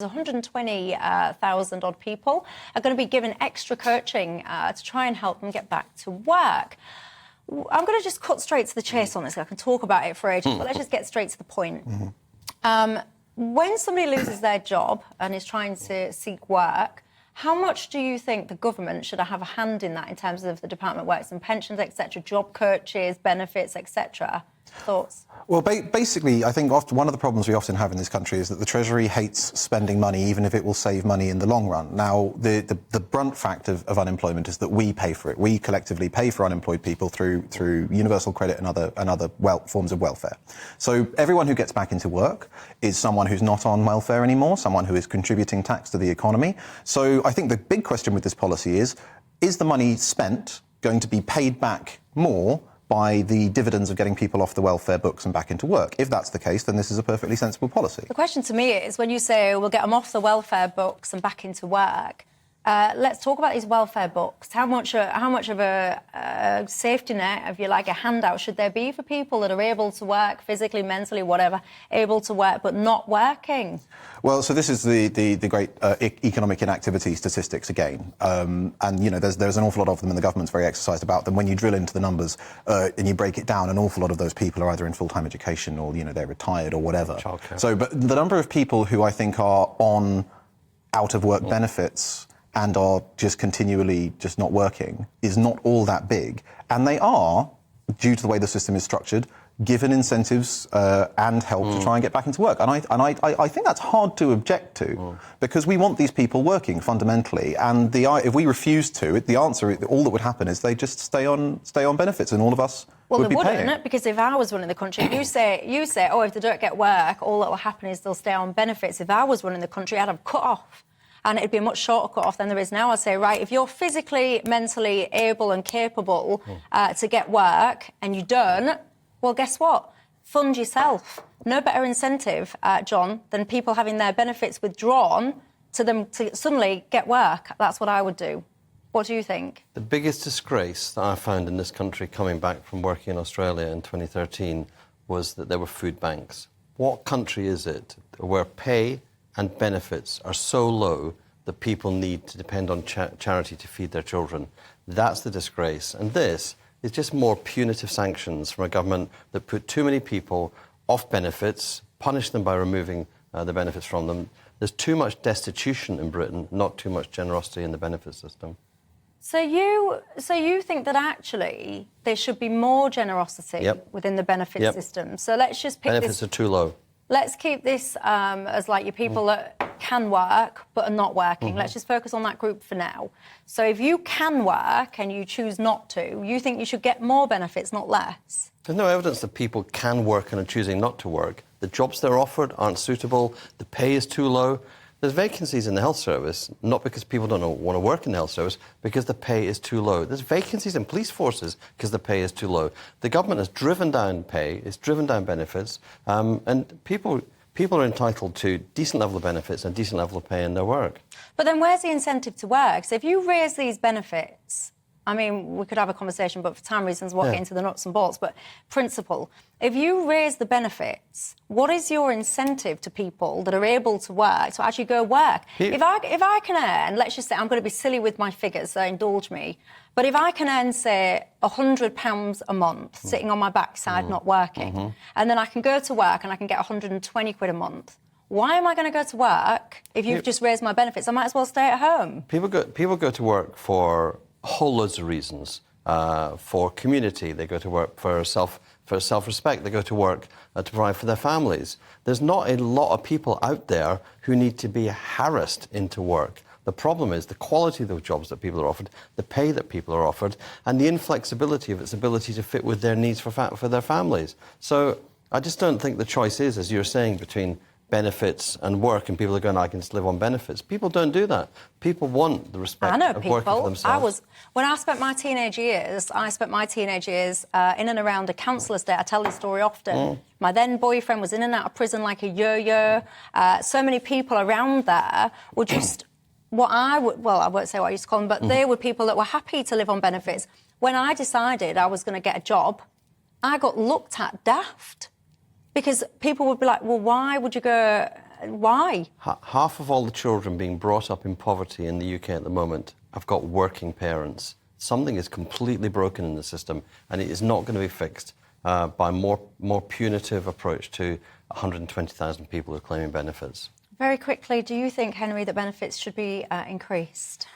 120,000 odd people are going to be given extra coaching to try and help them get back to work. I'm going to just cut straight to the chase on this. I can talk about it for ages, but let's just get straight to the point. When somebody loses their job and is trying to seek work, how much do you think the government should have a hand in that in terms of the Department of Works and Pensions, etc., job coaches, benefits, etc.? Thoughts? Well, basically, I think one of the problems we often have in this country is that the Treasury hates spending money, even if it will save money in the long run. Now, the brunt fact of unemployment is that we pay for it. We collectively pay for unemployed people through universal credit and other forms of welfare. So everyone who gets back into work is someone who's not on welfare anymore, someone who is contributing tax to the economy. So I think the big question with this policy is the money spent going to be paid back more by the dividends of getting people off the welfare books and back into work? If that's the case, then this is a perfectly sensible policy. The question to me is, when you say we'll get them off the welfare books and back into work, let's talk about these welfare books. How much of a safety net, if you like, a handout should there be for people that are able to work physically, mentally, whatever, able to work but not working? Well, so this is the great economic inactivity statistics again. And, you know, there's an awful lot of them and the government's very exercised about them. When you drill into the numbers and you break it down, an awful lot of those people are either in full-time education or, you know, they're retired or whatever. Childcare. So, but the number of people who I think are on out-of-work benefits and are just continually just not working is not all that big. And they are, due to the way the system is structured, given incentives and help to try and get back into work. And I think that's hard to object to because we want these people working fundamentally. And if we refuse to, the answer, all that would happen is they just stay on benefits and all of us would be paying. Well, they wouldn't, because if I was running the country, you say, oh, if they don't get work, all that will happen is they'll stay on benefits. If I was running the country, I'd have cut off. And it'd be a much shorter cut-off than there is now. I'd say, right, if you're physically, mentally able and capable to get work and you don't, well, guess what? Fund yourself. No better incentive, John, than people having their benefits withdrawn to them to suddenly get work. That's what I would do. What do you think? The biggest disgrace that I found in this country coming back from working in Australia in 2013 was that there were food banks. What country is it where pay and benefits are so low that people need to depend on charity to feed their children? That's the disgrace. And this is just more punitive sanctions from a government that put too many people off benefits, punish them by removing the benefits from them. There's too much destitution in Britain, not too much generosity in the benefit system. So you think that actually there should be more generosity within the benefit system? So let's just pick benefits are too low. Let's keep this as like your people that can work but are not working. Let's just focus on that group for now. So if you can work and you choose not to, you think you should get more benefits, not less? There's no evidence that people can work and are choosing not to work. The jobs they're offered aren't suitable. The pay is too low. There's vacancies in the health service, not because people don't want to work in the health service, because the pay is too low. There's vacancies in police forces because the pay is too low. The government has driven down pay, it's driven down benefits, and people are entitled to decent level of benefits and decent level of pay in their work. But then where's the incentive to work? So if you raise these benefits, I mean, we could have a conversation, but for time reasons, we'll get into the nuts and bolts. But principle, if you raise the benefits, what is your incentive to people that are able to work to actually go work? If I can earn, let's just say, I'm going to be silly with my figures, so indulge me, but if I can earn, say, £100 a month sitting on my backside not working, and then I can go to work and I can get 120 quid a month, why am I going to go to work if you've just raised my benefits? I might as well stay at home. People go to work for whole loads of reasons. For community, they go to work for self-respect, they go to work to provide for their families. There's not a lot of people out there who need to be harassed into work. The problem is the quality of the jobs that people are offered, the pay that people are offered, and the inflexibility of its ability to fit with their needs for their families. So I just don't think the choice is, as you're saying, between benefits and work, and people are going, I can just live on benefits. People don't do that. People want the respect of working for themselves. When I spent my teenage years, in and around a council estate. I tell this story often. My then boyfriend was in and out of prison like a yo-yo. So many people around there were just I won't say what I used to call them, but they were people that were happy to live on benefits. When I decided I was going to get a job, I got looked at daft. Because people would be like, well, why would you go Why? Half of all the children being brought up in poverty in the UK at the moment have got working parents. Something is completely broken in the system, and it is not going to be fixed by more punitive approach to 120,000 people who are claiming benefits. Very quickly, do you think, Henry, that benefits should be increased?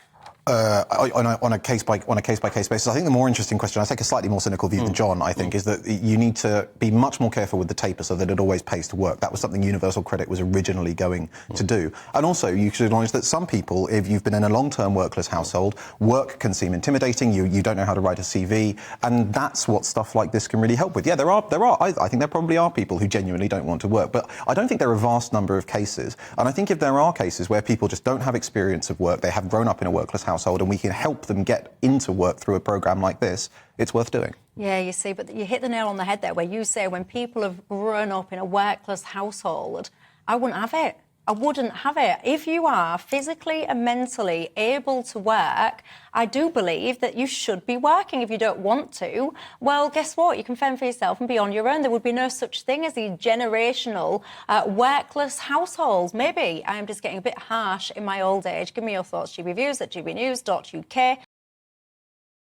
On a case-by-case basis. I think the more interesting question, I take a slightly more cynical view than John, I think, is that you need to be much more careful with the taper so that it always pays to work. That was something universal credit was originally going to do. And also, you should acknowledge that some people, if you've been in a long-term workless household, work can seem intimidating, you don't know how to write a CV, and that's what stuff like this can really help with. Yeah, I think there probably are people who genuinely don't want to work, but I don't think there are a vast number of cases. And I think if there are cases where people just don't have experience of work, they have grown up in a workless household, and we can help them get into work through a programme like this, it's worth doing. Yeah, you see, but you hit the nail on the head there where you say when people have grown up in a workless household, I wouldn't have it. I wouldn't have it. If you are physically and mentally able to work, I do believe that you should be working. If you don't want to, well, guess what? You can fend for yourself and be on your own. There would be no such thing as a generational workless household. Maybe I am just getting a bit harsh in my old age. Give me your thoughts, GBViews at gbnews.uk.